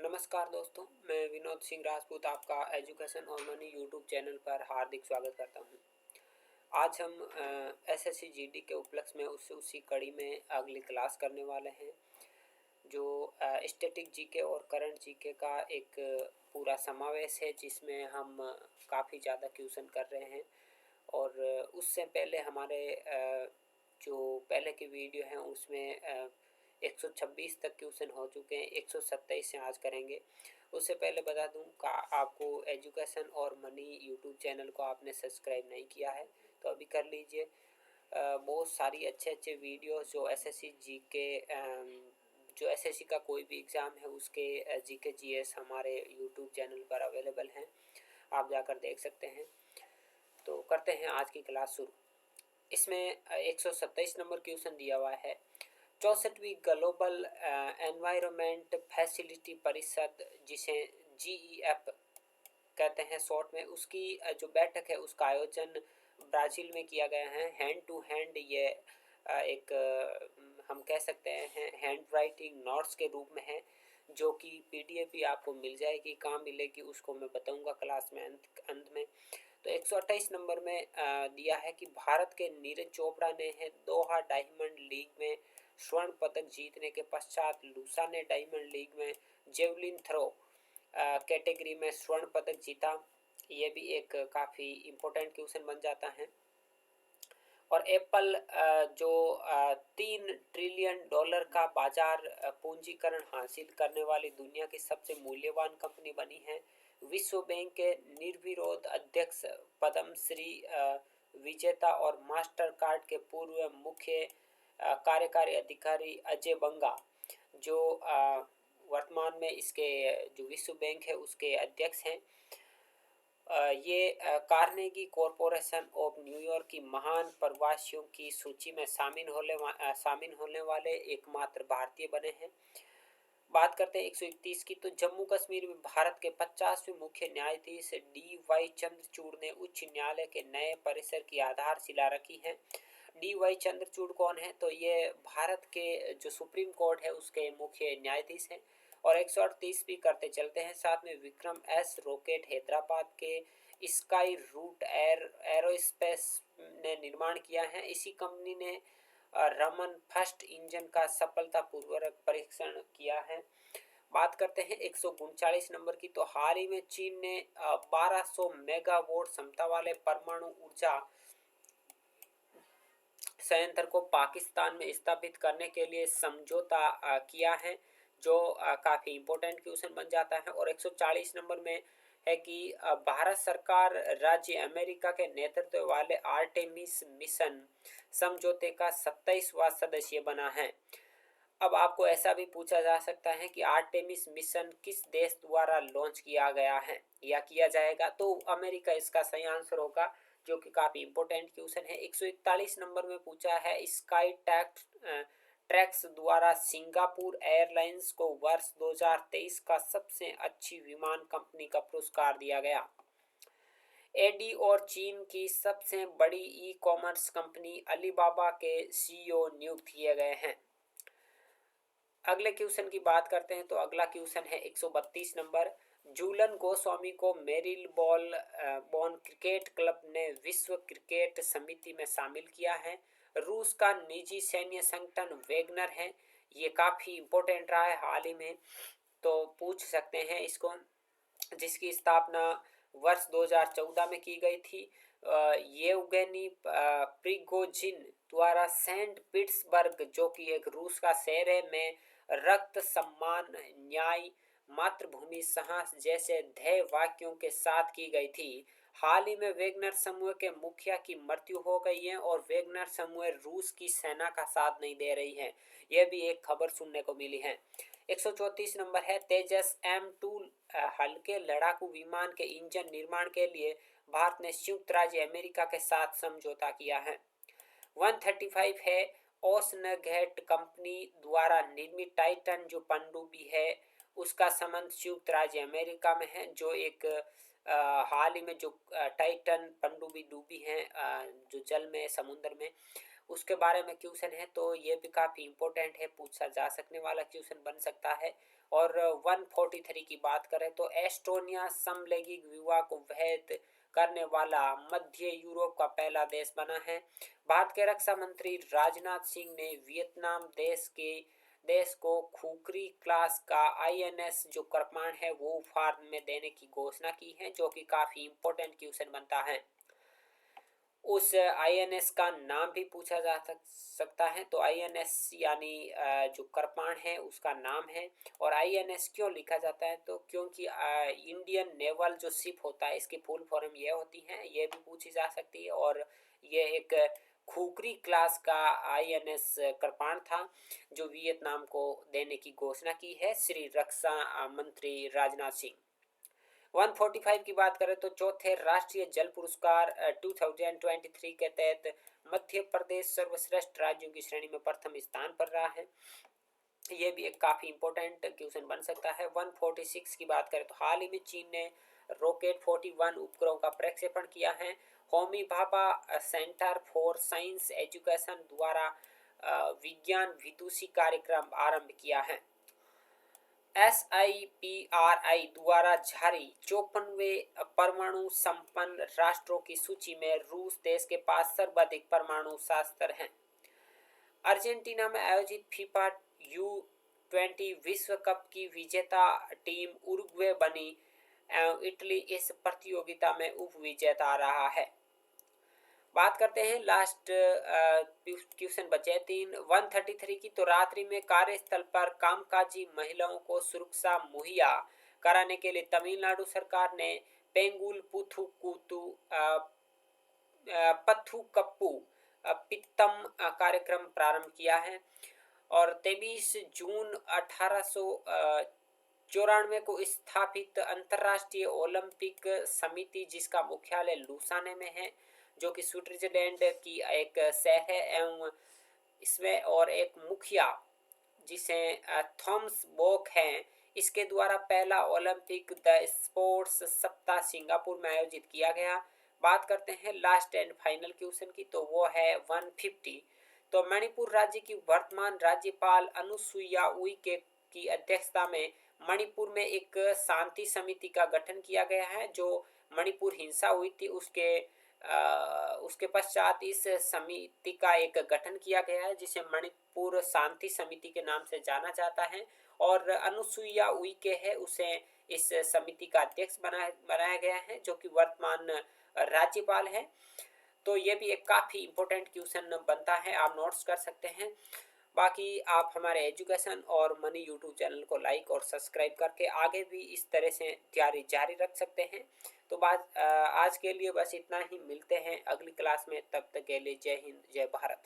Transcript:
नमस्कार दोस्तों, मैं विनोद सिंह राजपूत आपका एजुकेशन और मनी यूट्यूब चैनल पर हार्दिक स्वागत करता हूं। आज हम एसएससी जीडी के उपलक्ष्य में उसी कड़ी में अगली क्लास करने वाले हैं, जो स्टैटिक जीके और करंट जीके का एक पूरा समावेश है, जिसमें हम काफ़ी ज़्यादा क्वेश्चन कर रहे हैं। और उससे पहले हमारे जो पहले के वीडियो हैं उसमें 126 तक क्वेश्चन हो चुके हैं। 127 से आज करेंगे। उससे पहले बता दूं का आपको एजुकेशन और मनी यूट्यूब चैनल को आपने सब्सक्राइब नहीं किया है तो अभी कर लीजिए। बहुत सारी अच्छे वीडियो जो एसएससी जीके जो एसएससी का कोई भी एग्ज़ाम है उसके जीके जीएस हमारे यूट्यूब चैनल पर अवेलेबल हैं, आप जाकर देख सकते हैं। तो करते हैं आज की क्लास शुरू। इसमें 127 नंबर क्वेश्चन दिया हुआ है। 64वीं ग्लोबल एनवायरनमेंट फैसिलिटी परिषद, जिसे GEF कहते हैं शॉर्ट में, उसकी जो बैठक है उसका आयोजन ब्राज़ील में किया गया है। हैंड टू हैंड ये एक हम कह सकते हैं हैंड राइटिंग नोट्स के रूप में है, जो कि PDF भी आपको मिल जाएगी। कहाँ मिलेगी उसको मैं बताऊंगा क्लास में अंत में। तो 128 नंबर में दिया है कि भारत के नीरज चोपड़ा ने है दोहा डायमंड लीग में स्वर्ण पदक जीतने के पश्चात लूसा ने डायमंड लीग में जेवलिन थ्रो कैटेगरी में स्वर्ण पदक जीता। ये भी एक काफ़ी इम्पोर्टेंट क्वेश्चन बन जाता है। और एप्पल जो 3 ट्रिलियन डॉलर का बाजार पूंजीकरण हासिल करने वाली दुनिया की सबसे मूल्यवान कंपनी बनी है। विश्व बैंक के निर्विरोध अध्यक्ष, पद्मश्री विजेता और मास्टर कार्ड के पूर्व मुख्य कार्यकारी अधिकारी अजय बंगा, जो वर्तमान में इसके जो विश्व बैंक है उसके अध्यक्ष हैं। ये कार्नेगी कॉरपोरेशन ऑफ न्यूयॉर्क की महान प्रवासियों की सूची में शामिल होने वाले एकमात्र भारतीय बने हैं। बात करते हैं 131 की। तो जम्मू कश्मीर में भारत के 50वें मुख्य न्यायाधीश DY चंद्रचूड़ ने उच्च न्यायालय के नए परिसर की आधारशिला रखी है। DY चंद्रचूड़ कौन है? तो ये भारत के जो सुप्रीम कोर्ट है उसके मुख्य न्यायाधीश हैं। और 138 भी करते चलते हैं। साथ में विक्रम S रॉकेट हैदराबाद के स्काई रूट एरोस्पेस ने निर्माण किया है। इसी कंपनी ने रमन फर्स्ट इंजन का सफलतापूर्वक परीक्षण किया है। बात करते हैं 139 नंबर की। तो हाल ही में चीन ने 1200 मेगावाट क्षमता वाले परमाणु ऊर्जा संयंत्र को पाकिस्तान में स्थापित करने के लिए समझौता किया है, जो काफ़ी इम्पोर्टेंट क्वेश्चन बन जाता है। और 140 नंबर में है कि भारत सरकार राज्य अमेरिका के नेतृत्व वाले आर्टेमिस मिशन समझौते का 27वां सदस्य बना है। अब आपको ऐसा भी पूछा जा सकता है कि आर्टेमिस मिशन किस देश द्वारा लॉन्च किया गया है या किया जाएगा? तो अमेरिका इसका सही आंसर होगा, जो कि काफ़ी इम्पोर्टेंट क्वेश्चन है। 141 नंबर में पूछा है स्काई ट्रैक्स द्वारा सिंगापुर एयरलाइंस को वर्ष 2023 का सबसे अच्छी विमान कंपनी का पुरस्कार दिया गया। एडी और चीन की सबसे बड़ी ई-कॉमर्स कंपनी अलीबाबा के CEO नियुक्त किए गए हैं। अगले क्वेश्चन की बात करते हैं। तो अगला क्वेश्चन है 132 नंबर। जूलन गोस्वामी को मेरिल बॉन क्रिकेट क्लब ने विश्व क्रिकेट समिति में शामिल किया है। रूस का निजी सैन्य संगठन वेगनर है। ये काफ़ी इम्पोर्टेंट रहा है हाल ही में, तो पूछ सकते हैं इसको, जिसकी स्थापना वर्ष 2014 में की गई थी। येवगेनी प्रिगोजिन द्वारा सेंट पीटर्सबर्ग, जो कि एक रूस का शहर है, में रक्त, सम्मान, न्याय, मातृभूमि, साहस जैसे ध्येय वाक्यों के साथ की गई थी। हाल ही में वेगनर समूह के मुखिया की मृत्यु हो गई है और वेगनर समूह रूस की सेना का साथ नहीं दे रही है। यह भी एक खबर सुनने को मिली है। 134 नंबर है। तेजस M2 हल्के लड़ाकू विमान के इंजन निर्माण के लिए भारत ने संयुक्त राज्य अमेरिका के साथ समझौता किया है। 135 है। ओसनगेट कंपनी द्वारा निर्मित टाइटन जो पनडुब्बी है उसका संबंध संयुक्त राज्य अमेरिका में है, जो एक हाल ही में जो टाइटन पनडुब्बी डूबी है जो जल में समुद्र में, उसके बारे में क्वेश्चन है, तो ये भी काफ़ी इम्पोर्टेंट है, पूछा जा सकने वाला क्वेश्चन बन सकता है। और 143 की बात करें तो एस्टोनिया समलैंगिक विवाह को वैध करने वाला मध्य यूरोप का पहला देश बना है। भारत के रक्षा मंत्री राजनाथ सिंह ने वियतनाम देश को खुखरी क्लास का आईएनएस जो करमान है वो उपहार में देने की घोषणा की है, जो कि काफ़ी इम्पोर्टेंट क्वेश्चन बनता है। उस आईएनएस का नाम भी पूछा जा सकता है। तो आईएनएस यानी जो करपान है उसका नाम है। और आईएनएस क्यों लिखा जाता है, तो क्योंकि इंडियन नेवल जो शिप होता है इसकी फुल फॉर्म ये होती है, ये भी पूछी जा सकती है। और ये एक खुखरी क्लास का आईएनएस करपान था जो वियतनाम को देने की घोषणा की है श्री रक्षा मंत्री राजनाथ सिंह। 145 की बात करें तो चौथे राष्ट्रीय जल पुरस्कार 2023 के तहत मध्य प्रदेश सर्वश्रेष्ठ राज्यों की श्रेणी में प्रथम स्थान पर रहा है। ये भी एक काफ़ी इंपॉर्टेंट क्वेश्चन बन सकता है। 146 की बात करें तो हाल ही में चीन ने रॉकेट 41 उपग्रहों का प्रक्षेपण किया है। Homi Bhabha centre for science education द्वारा विज्ञान विदुषी कार्यक्रम आरंभ किया है। SIPRI द्वारा जारी 54वें परमाणु संपन्न राष्ट्रों की सूची में रूस देश के पास सर्वाधिक परमाणु शस्त्र हैं। अर्जेंटीना में आयोजित फीफा U20 विश्व कप की विजेता टीम उरुग्वे बनी एवं इटली इस प्रतियोगिता में उप विजेता रहा है। बात करते हैं लास्ट क्वेश्चन बचे 133 की। तो रात्रि में कार्यस्थल पर कामकाजी महिलाओं को सुरक्षा मुहैया कराने के लिए तमिलनाडु सरकार ने पेंगुल पुथुकुतु पथुकप्पू पित्तम कार्यक्रम प्रारंभ किया है। और 23 जून 1894 को स्थापित अंतर्राष्ट्रीय ओलंपिक समिति, जिसका मुख्यालय लुसाने में है, जो कि स्विट्जरलैंड की एक शहर है, एवं इसमें और एक मुखिया जिसे थॉमस बोक हैं, इसके द्वारा पहला ओलंपिक द स्पोर्ट्स सप्ताह सिंगापुर में आयोजित किया गया। बात करते हैं लास्ट एंड फाइनल क्वेश्चन की, तो वो है 150। तो मणिपुर राज्य की वर्तमान राज्यपाल अनुसुईया उइके की अध्यक्षता में मणिपुर में एक शांति समिति का गठन किया गया है। जो मणिपुर हिंसा हुई थी उसके पश्चात इस समिति का एक गठन किया गया है, जिसे मणिपुर शांति समिति के नाम से जाना जाता है। और अनुसुईया उइके है, उसे इस समिति का अध्यक्ष बनाया गया है, जो कि वर्तमान राज्यपाल है। तो ये भी एक काफ़ी इम्पोर्टेंट क्वेश्चन बनता है, आप नोट्स कर सकते हैं। बाकी आप हमारे एजुकेशन और मनी यूट्यूब चैनल को लाइक और सब्सक्राइब करके आगे भी इस तरह से तैयारी जारी रख सकते हैं। तो आज के लिए बस इतना ही, मिलते हैं अगली क्लास में, तब तक के लिए जय हिंद जय भारत।